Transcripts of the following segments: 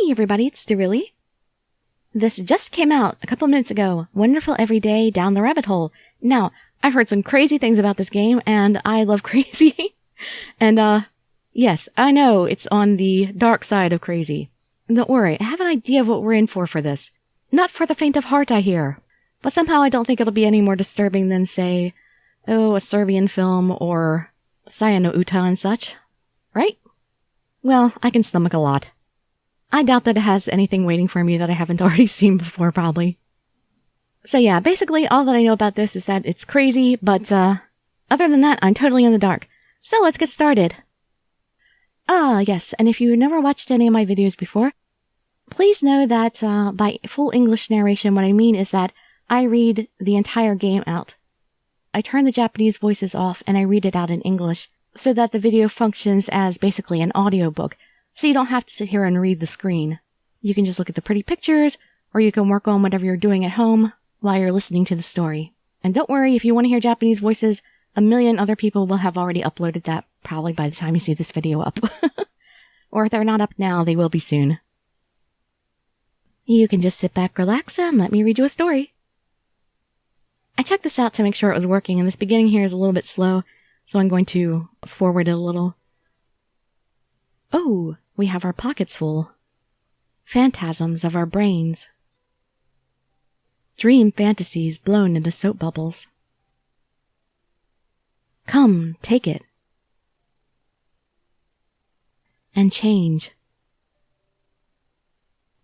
Hey everybody, it's Sterili. This just came out a couple minutes ago. Wonderful Every Day Down the Rabbit Hole. Now, I've heard some crazy things about this game, and I love crazy. And, yes, I know it's on the dark side of crazy. Don't worry, I have an idea of what we're in for this. Not for the faint of heart, I hear. But somehow I don't think it'll be any more disturbing than, say, a Serbian film or Saya no Uta and such. Right? Well, I can stomach a lot. I doubt that it has anything waiting for me that I haven't already seen before, probably. So yeah, basically all that I know about this is that it's crazy, but other than that, I'm totally in the dark. So let's get started. Yes, and if you've never watched any of my videos before, please know that by full English narration, what I mean is that I read the entire game out. I turn the Japanese voices off and I read it out in English so that the video functions as basically an audiobook. So you don't have to sit here and read the screen. You can just look at the pretty pictures, or you can work on whatever you're doing at home while you're listening to the story. And don't worry, if you want to hear Japanese voices, a million other people will have already uploaded that probably by the time you see this video up. Or if they're not up now, they will be soon. You can just sit back, relax, and let me read you a story. I checked this out to make sure it was working, and this beginning here is a little bit slow, so I'm going to forward it a little. Oh, we have our pockets full. Phantasms of our brains. Dream fantasies blown into soap bubbles. Come, take it. And change.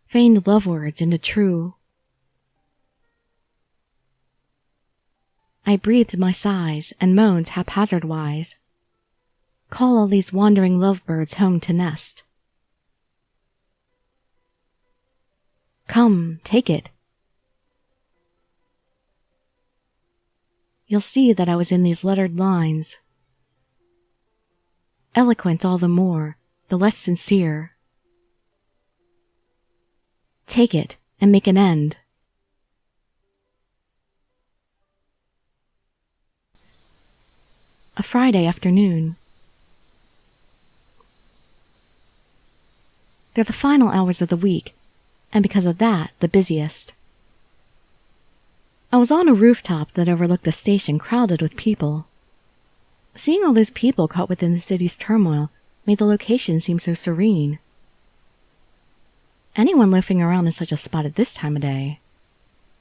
Feigned love words into true. I breathed my sighs and moans haphazard-wise. Call all these wandering lovebirds home to nest. Come, take it. You'll see that I was in these lettered lines. Eloquent all the more, the less sincere. Take it and make an end. A Friday afternoon. They're the final hours of the week, and because of that, the busiest. I was on a rooftop that overlooked the station crowded with people. Seeing all those people caught within the city's turmoil made the location seem so serene. Anyone loafing around in such a spot at this time of day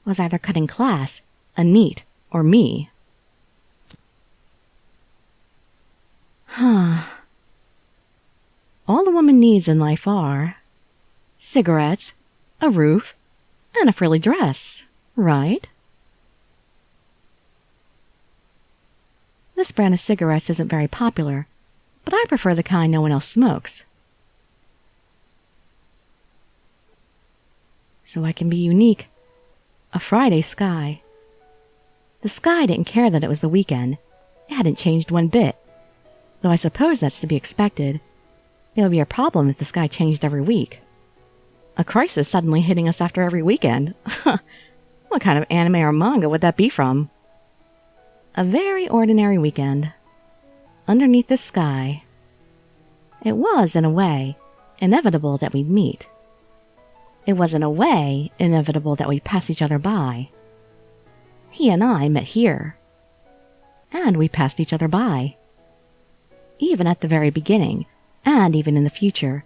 was either cutting class, a NEET, or me. All a woman needs in life are cigarettes, a roof, and a frilly dress, right? This brand of cigarettes isn't very popular, but I prefer the kind no one else smokes. So I can be unique. A Friday sky. The sky didn't care that it was the weekend. It hadn't changed one bit. Though I suppose that's to be expected. It would be a problem if the sky changed every week. A crisis suddenly hitting us after every weekend. What kind of anime or manga would that be from? A very ordinary weekend. Underneath the sky. It was, in a way, inevitable that we'd meet. It was, in a way, inevitable that we'd pass each other by. He and I met here. And we passed each other by. Even at the very beginning, and even in the future,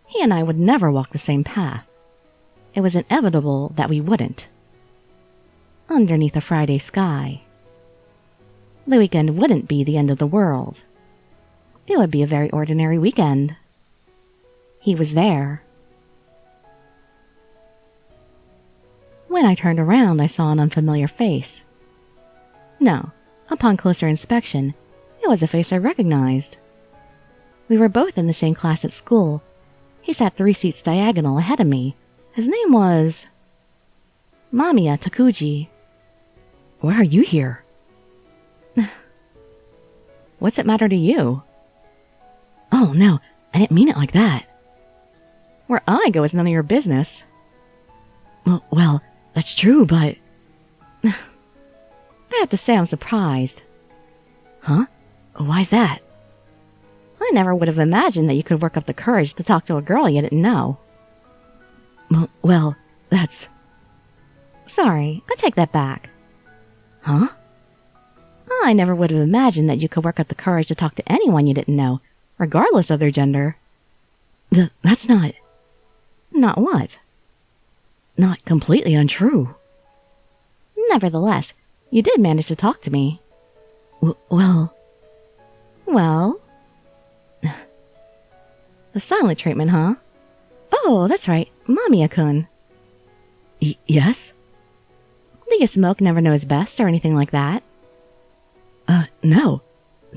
he and I would never walk the same path. It was inevitable that we wouldn't. Underneath a Friday sky. The weekend wouldn't be the end of the world. It would be a very ordinary weekend. He was there. When I turned around, I saw an unfamiliar face. No, upon closer inspection, it was a face I recognized. We were both in the same class at school. He sat 3 seats diagonal ahead of me. His name was Mamiya Takuji. Why are you here? What's it matter to you? Oh, no, I didn't mean it like that. Where I go is none of your business. Well, that's true, but... I have to say I'm surprised. Huh? Why's that? I never would have imagined that you could work up the courage to talk to a girl you didn't know. Well, that's... Sorry, I take that back. Huh? I never would have imagined that you could work up the courage to talk to anyone you didn't know, regardless of their gender. That's not... Not what? Not completely untrue. Nevertheless, you did manage to talk to me. Well... The silent treatment, huh? Oh, that's right, Mamiya-kun. Yes? Do you smoke never knows best or anything like that? No.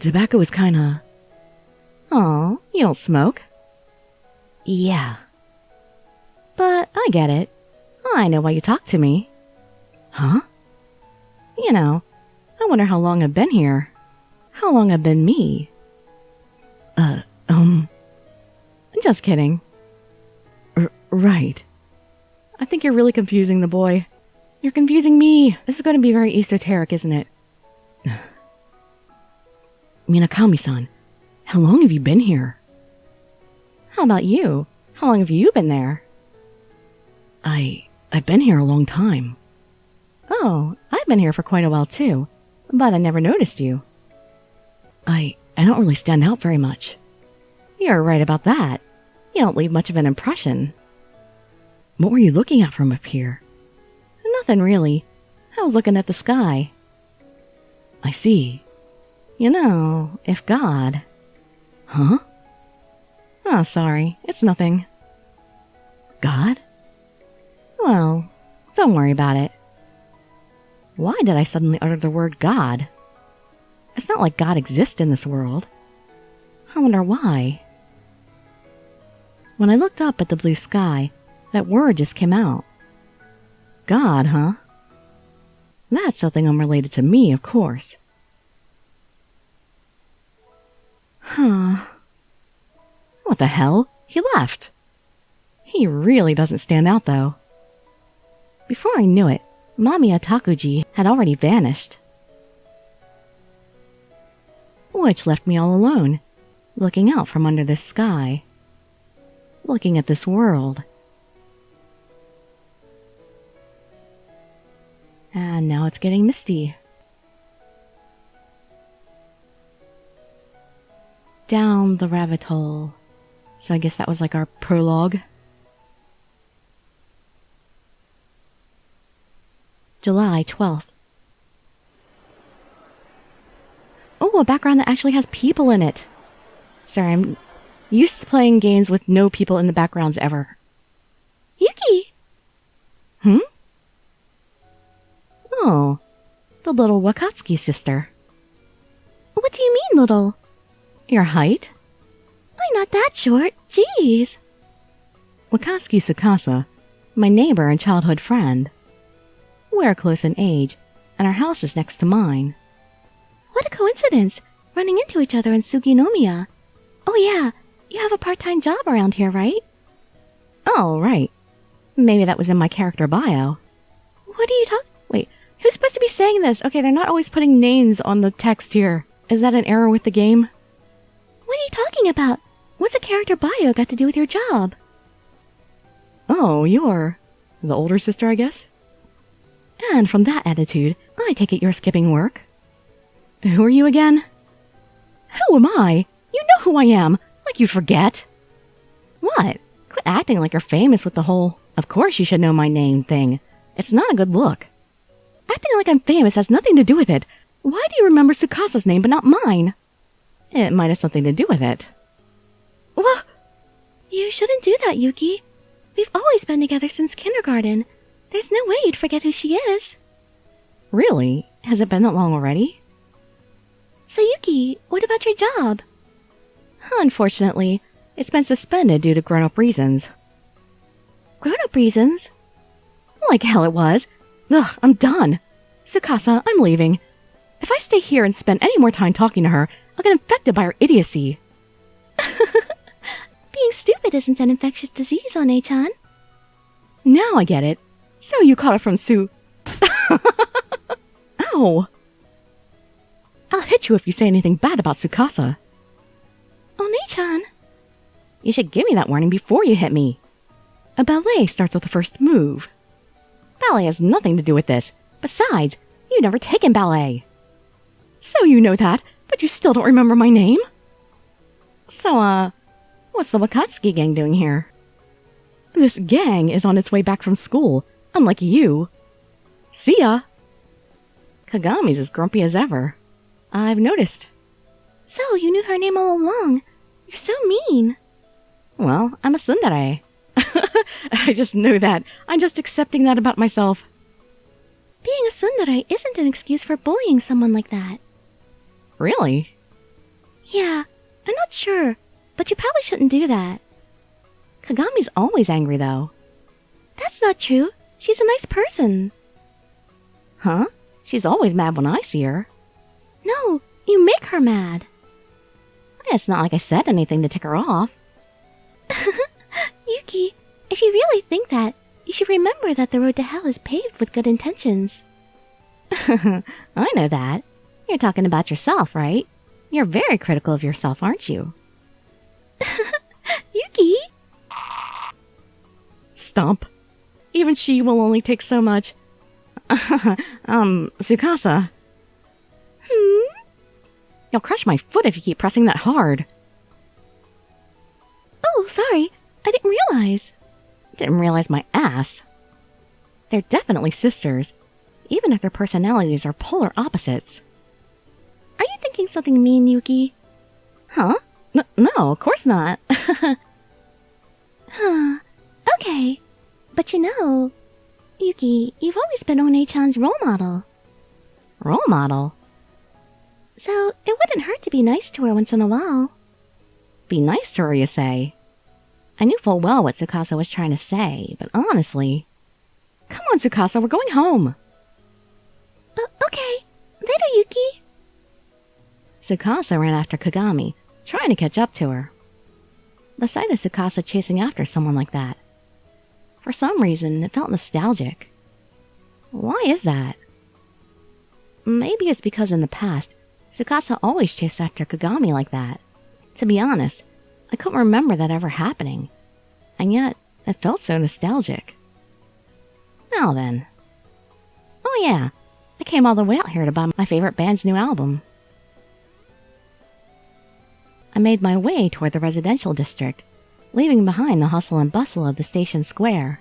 Tobacco is kinda... Aw, you don't smoke? Yeah. But I get it. I know why you talk to me. Huh? You know, I wonder how long I've been here. How long I've been me. Just kidding. Right. I think you're really confusing the boy. You're confusing me. This is going to be very esoteric, isn't it? Minakami-san, how long have you been here? How about you? How long have you been there? I've been here a long time. Oh, I've been here for quite a while too, but I never noticed you. I don't really stand out very much. You're right about that. You don't leave much of an impression. What were you looking at from up here? Nothing really. I was looking at the sky. I see. You know, if God... Huh? Oh, sorry. It's nothing. God? Well, don't worry about it. Why did I suddenly utter the word God? It's not like God exists in this world. I wonder why. When I looked up at the blue sky, that word just came out. God, huh? That's something unrelated to me, of course. Huh. What the hell? He left. He really doesn't stand out, though. Before I knew it, Mamiya Takuji had already vanished. Which left me all alone, looking out from under this sky. Looking at this world. And now it's getting misty. Down the rabbit hole. So I guess that was like our prologue. July 12th. Oh, a background that actually has people in it. Sorry, I'm used to playing games with no people in the backgrounds ever. Yuki! Oh, the little Wakatsuki sister. What do you mean, little? Your height? I'm not that short, jeez. Wakatsuki Tsukasa, my neighbor and childhood friend. We're close in age, and our house is next to mine. What a coincidence, running into each other in Suginomiya. Oh yeah, you have a part-time job around here, right? Oh, right. Maybe that was in my character bio. What are you talking... Wait, who's supposed to be saying this? Okay, they're not always putting names on the text here. Is that an error with the game? What are you talking about? What's a character bio got to do with your job? Oh, you're the older sister, I guess? And from that attitude, I take it you're skipping work. Who are you again? Who am I? You know who I am, like you'd forget. What? Quit acting like you're famous with the whole, of course you should know my name thing. It's not a good look. Acting like I'm famous has nothing to do with it. Why do you remember Tsukasa's name but not mine? It might have something to do with it. Well, you shouldn't do that, Yuki. We've always been together since kindergarten. There's no way you'd forget who she is. Really? Has it been that long already? So Yuki, what about your job? Unfortunately, it's been suspended due to grown-up reasons. Grown-up reasons? Like hell it was. Ugh, I'm done. Tsukasa, I'm leaving. If I stay here and spend any more time talking to her, I'll get infected by her idiocy. Being stupid isn't an infectious disease, One-chan. Now I get it. So you caught it from Ow! I'll hit you if you say anything bad about Tsukasa. One-chan. You should give me that warning before you hit me. A ballet starts with the first move. Ballet has nothing to do with this. Besides, you've never taken ballet. So you know that, but you still don't remember my name? So, what's the Wakatsuki gang doing here? This gang is on its way back from school, unlike you. See ya! Kagami's as grumpy as ever. I've noticed. So, you knew her name all along. You're so mean. Well, I'm a tsundere. I just know that. I'm just accepting that about myself. Being a tsundere isn't an excuse for bullying someone like that. Really? Yeah, I'm not sure, but you probably shouldn't do that. Kagami's always angry, though. That's not true. She's a nice person. Huh? She's always mad when I see her. No, you make her mad. It's not like I said anything to tick her off. Yuki, if you really think that, you should remember that the road to hell is paved with good intentions. I know that. You're talking about yourself, right? You're very critical of yourself, aren't you? Yuki! Stomp. Even she will only take so much. Tsukasa. You'll crush my foot if you keep pressing that hard. Oh, sorry. I didn't realize. Didn't realize my ass. They're definitely sisters, even if their personalities are polar opposites. Are you thinking something mean, Yuki? Huh? No, of course not. Huh. Okay. But you know, Yuki, you've always been One-chan's role model. Role model? So, it wouldn't hurt to be nice to her once in a while. Be nice to her, you say? I knew full well what Tsukasa was trying to say, but honestly... Come on, Tsukasa, we're going home. Okay. Later, Yuki. Tsukasa ran after Kagami, trying to catch up to her. The sight of Tsukasa chasing after someone like that. For some reason, it felt nostalgic. Why is that? Maybe it's because in the past, Tsukasa always chased after Kagami like that. To be honest, I couldn't remember that ever happening. And yet, it felt so nostalgic. Now then. Oh yeah, I came all the way out here to buy my favorite band's new album. I made my way toward the residential district, leaving behind the hustle and bustle of the station square.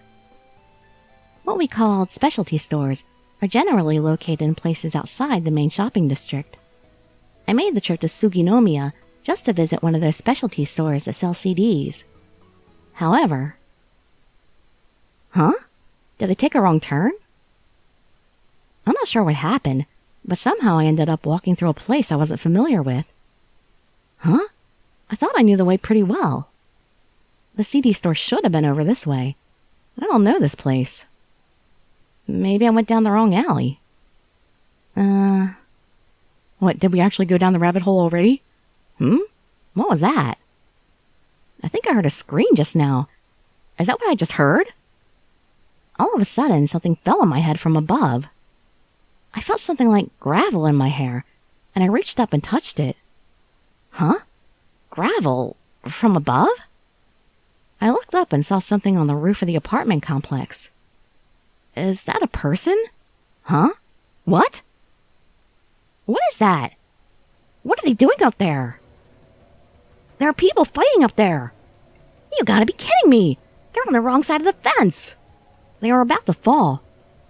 What we called specialty stores are generally located in places outside the main shopping district. I made the trip to Suginomiya just to visit one of their specialty stores that sell CDs. However... Huh? Did I take a wrong turn? I'm not sure what happened, but somehow I ended up walking through a place I wasn't familiar with. Huh? I thought I knew the way pretty well. The CD store should have been over this way. I don't know this place. Maybe I went down the wrong alley. What, did we actually go down the rabbit hole already? What was that? I think I heard a scream just now. Is that what I just heard? All of a sudden, something fell on my head from above. I felt something like gravel in my hair, and I reached up and touched it. Huh? Gravel? From above? I looked up and saw something on the roof of the apartment complex. Is that a person? Huh? What? What is that? What are they doing up there? There are people fighting up there. You gotta be kidding me. They're on the wrong side of the fence. They were about to fall.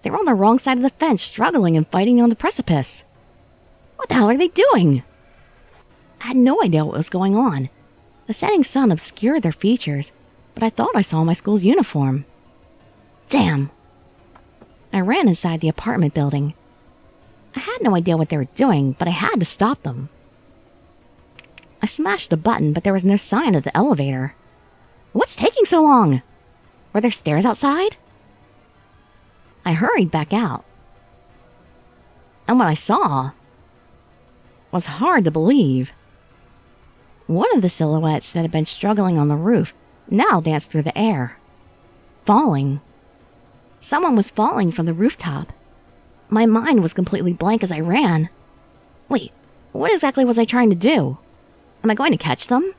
They were on the wrong side of the fence, struggling and fighting on the precipice. What the hell are they doing? I had no idea what was going on. The setting sun obscured their features, but I thought I saw my school's uniform. Damn. I ran inside the apartment building. I had no idea what they were doing, but I had to stop them. I smashed the button, but there was no sign of the elevator. What's taking so long? Were there stairs outside? I hurried back out. And what I saw was hard to believe. One of the silhouettes that had been struggling on the roof now danced through the air, falling. Someone was falling from the rooftop. My mind was completely blank as I ran. Wait, what exactly was I trying to do? Am I going to catch them?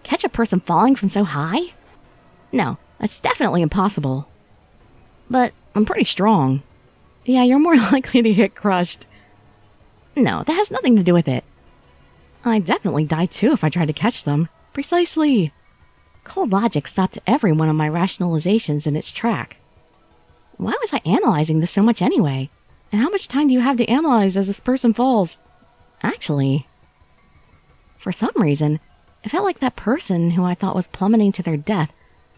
Catch a person falling from so high? No, That's definitely impossible. But I'm pretty strong. Yeah, you're more likely to get crushed. No, that has nothing to do with it. I'd definitely die too if I tried to catch them. Precisely. Cold logic stopped every one of my rationalizations in its track. Why was I analyzing this so much anyway? And how much time do you have to analyze as this person falls? Actually, for some reason, it felt like that person who I thought was plummeting to their death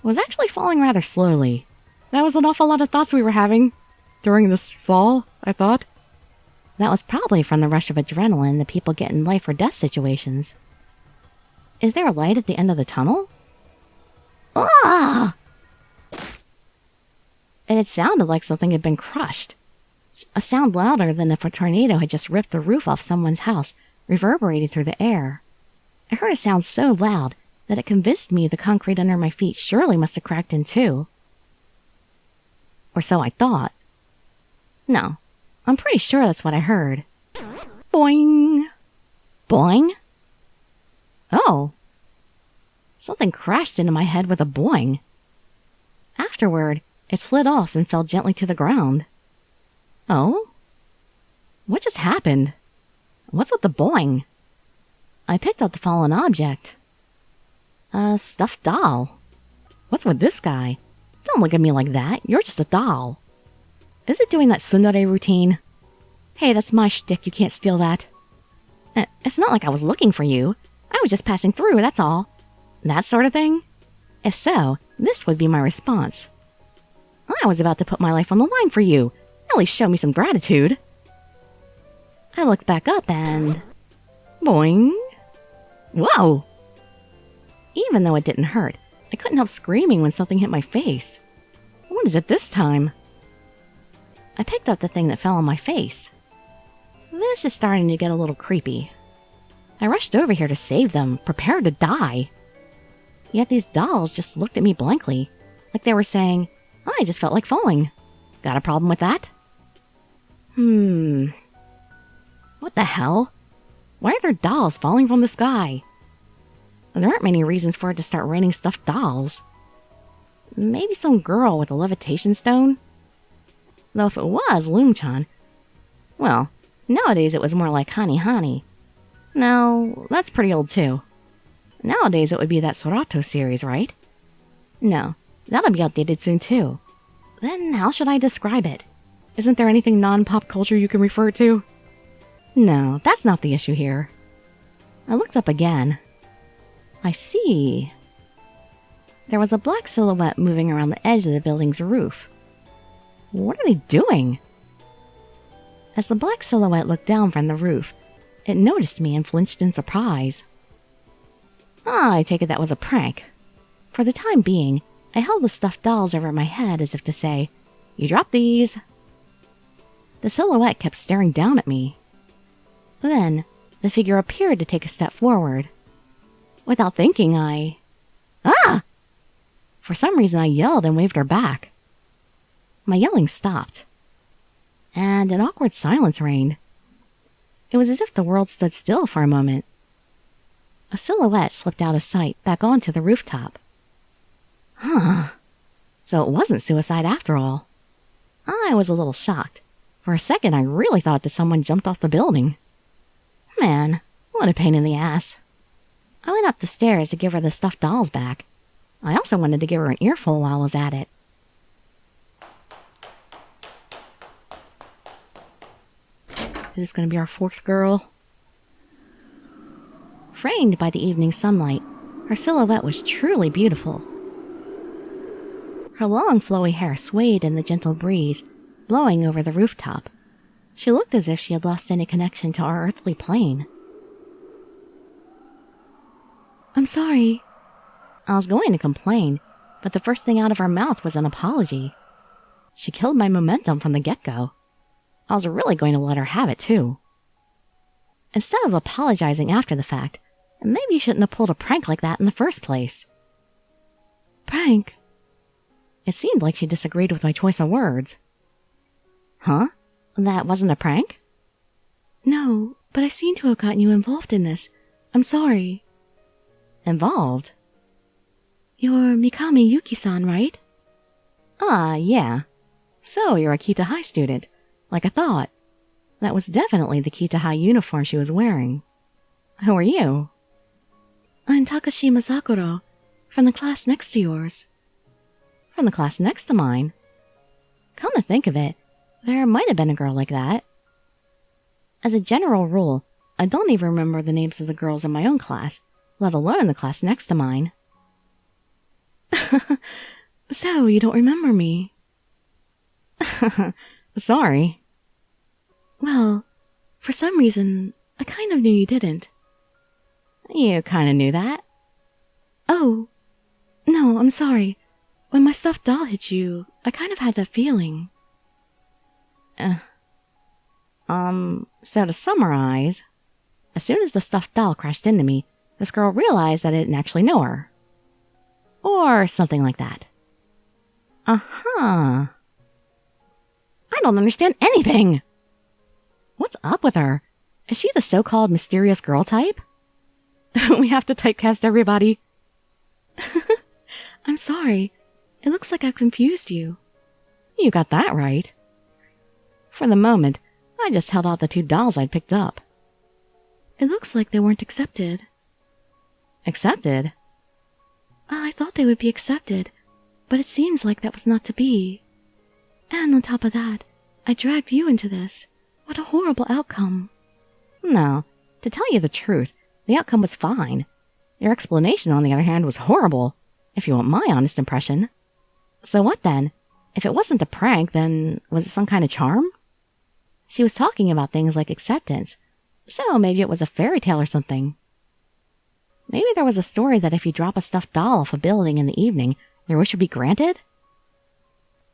was actually falling rather slowly. That was an awful lot of thoughts we were having during this fall, I thought. That was probably from the rush of adrenaline that people get in life or death situations. Is there a light at the end of the tunnel? Ah! And it sounded like something had been crushed. A sound louder than if a tornado had just ripped the roof off someone's house, reverberated through the air. I heard a sound so loud that it convinced me the concrete under my feet surely must have cracked in two. Or so I thought. No, I'm pretty sure that's what I heard. Boing! Boing? Oh. Something crashed into my head with a boing. Afterward, it slid off and fell gently to the ground. Oh? What just happened? What's with the boing? I picked up the fallen object. A stuffed doll. What's with this guy? Don't look at me like that. You're just a doll. Is it doing that tsundere routine? Hey, that's my shtick. You can't steal that. It's not like I was looking for you. I was just passing through, that's all. That sort of thing? If so, this would be my response. I was about to put my life on the line for you. At least show me some gratitude. I looked back up and... boing! Whoa! Even though it didn't hurt, I couldn't help screaming when something hit my face. What is it this time? I picked up the thing that fell on my face. This is starting to get a little creepy. I rushed over here to save them, prepared to die. Yet these dolls just looked at me blankly, like they were saying, I just felt like falling. Got a problem with that? What the hell? Why are there dolls falling from the sky? There aren't many reasons for it to start raining stuffed dolls. Maybe some girl with a levitation stone? Though if it was Loom-chan, well, nowadays it was more like Hani Hani. No, that's pretty old too. Nowadays it would be that Sorato series, right? No, that'll be outdated soon too. Then how should I describe it? Isn't there anything non-pop culture you can refer to? No, that's not the issue here. I looked up again. I see. There was a black silhouette moving around the edge of the building's roof. What are they doing? As the black silhouette looked down from the roof, it noticed me and flinched in surprise. I take it that was a prank. For the time being, I held the stuffed dolls over my head as if to say, "You drop these." The silhouette kept staring down at me. Then, the figure appeared to take a step forward. Without thinking, Ah! For some reason, I yelled and waved her back. My yelling stopped, and an awkward silence reigned. It was as if the world stood still for a moment. A silhouette slipped out of sight back onto the rooftop. Huh. So it wasn't suicide after all. I was a little shocked. For a second, I really thought that someone jumped off the building. Man, what a pain in the ass. I went up the stairs to give her the stuffed dolls back. I also wanted to give her an earful while I was at it. Is this going to be our fourth girl? Framed by the evening sunlight, her silhouette was truly beautiful. Her long flowy hair swayed in the gentle breeze, blowing over the rooftop. She looked as if she had lost any connection to our earthly plane. I'm sorry. I was going to complain, but the first thing out of her mouth was an apology. She killed my momentum from the get-go. I was really going to let her have it, too. Instead of apologizing after the fact, maybe you shouldn't have pulled a prank like that in the first place. Prank? It seemed like she disagreed with my choice of words. Huh? That wasn't a prank? No, but I seem to have gotten you involved in this. I'm sorry. Involved? You're Mikami Yuki-san, right? Ah, yeah. So you're a Kita High student, like I thought. That was definitely the Kita High uniform she was wearing. Who are you? I'm Takashima Sakura, from the class next to yours. From the class next to mine? Come to think of it, there might have been a girl like that. As a general rule, I don't even remember the names of the girls in my own class, let alone the class next to mine. So, you don't remember me? Sorry. Well, for some reason, I kind of knew you didn't. You kinda knew that. Oh, no, I'm sorry. When my stuffed doll hit you, I kind of had that feeling. So to summarize, as soon as the stuffed doll crashed into me, this girl realized that I didn't actually know her. Or something like that. Uh-huh. I don't understand anything! What's up with her? Is she the so-called mysterious girl type? We have to typecast everybody. I'm sorry. It looks like I've confused you. You got that right. For the moment, I just held out the 2 dolls I'd picked up. It looks like they weren't accepted. Accepted? I thought they would be accepted, but it seems like that was not to be. And on top of that, I dragged you into this. What a horrible outcome. No, to tell you the truth, the outcome was fine. Your explanation, on the other hand, was horrible, if you want my honest impression. So what then? If it wasn't a prank, then was it some kind of charm? She was talking about things like acceptance, so maybe it was a fairy tale or something. Maybe there was a story that if you drop a stuffed doll off a building in the evening, your wish would be granted?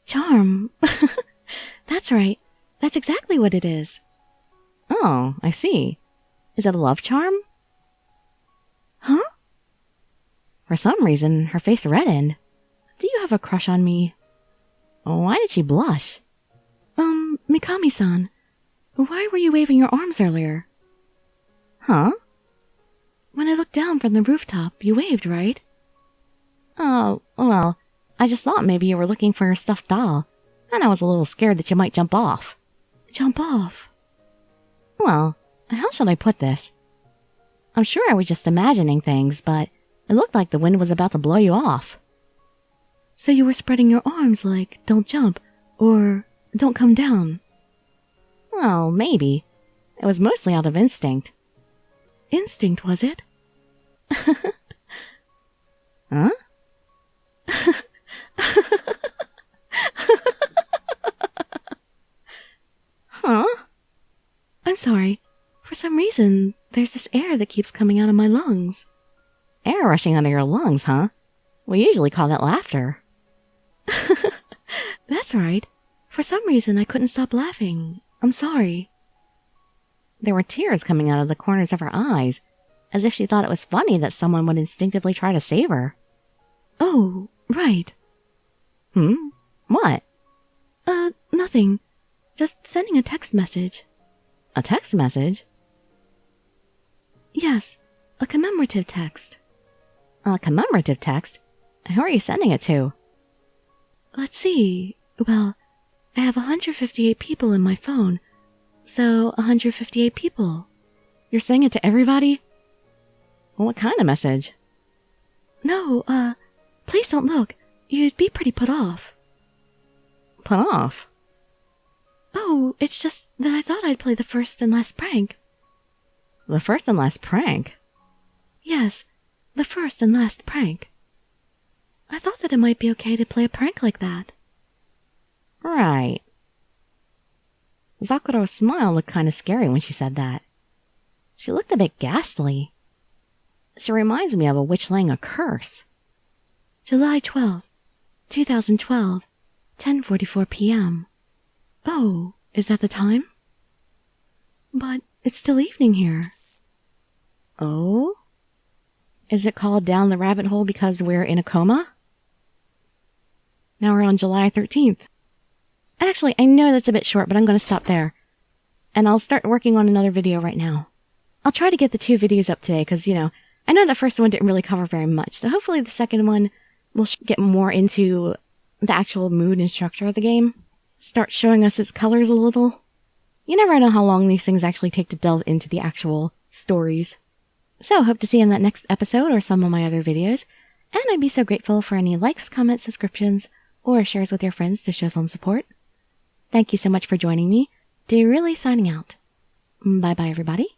Charm. That's right. That's exactly what it is. Oh, I see. Is it a love charm? Huh? For some reason, her face reddened. Do you have a crush on me? Why did she blush? Mikami-san, why were you waving your arms earlier? Huh? When I looked down from the rooftop, you waved, right? Oh, well, I just thought maybe you were looking for your stuffed doll, and I was a little scared that you might jump off. Jump off? Well, how should I put this? I'm sure I was just imagining things, but it looked like the wind was about to blow you off. So you were spreading your arms like, don't jump, or don't come down? Well, maybe. It was mostly out of instinct. Instinct, was it? Huh? Huh? I'm sorry. For some reason, there's this air that keeps coming out of my lungs. Air rushing out of your lungs, huh? We usually call that laughter. That's right. For some reason, I couldn't stop laughing. I'm sorry. There were tears coming out of the corners of her eyes, as if she thought it was funny that someone would instinctively try to save her. Oh, right. What? Nothing. Just sending a text message. A text message? Yes, a commemorative text. A commemorative text? Who are you sending it to? Let's see. Well, I have 158 people in my phone. So, 158 people. You're saying it to everybody? What kind of message? No, please don't look. You'd be pretty put off. Put off? Oh, it's just that I thought I'd play the first and last prank. The first and last prank? Yes, the first and last prank. I thought that it might be okay to play a prank like that. Right. Sakura's smile looked kind of scary when she said that. She looked a bit ghastly. She reminds me of a witch laying a curse. July 12th, 2012, 10:44 p.m. Oh, is that the time? But it's still evening here. Oh? Is it called Down the Rabbit Hole because we're in a coma? Now we're on July 13th. Actually, I know that's a bit short, but I'm going to stop there. And I'll start working on another video right now. I'll try to get the 2 videos up today because, I know the first one didn't really cover very much. So hopefully the second one will get more into the actual mood and structure of the game, start showing us its colors a little. You never know how long these things actually take to delve into the actual stories. So, hope to see you in that next episode or some of my other videos, and I'd be so grateful for any likes, comments, subscriptions, or shares with your friends to show some support. Thank you so much for joining me. Really signing out. Bye bye, everybody.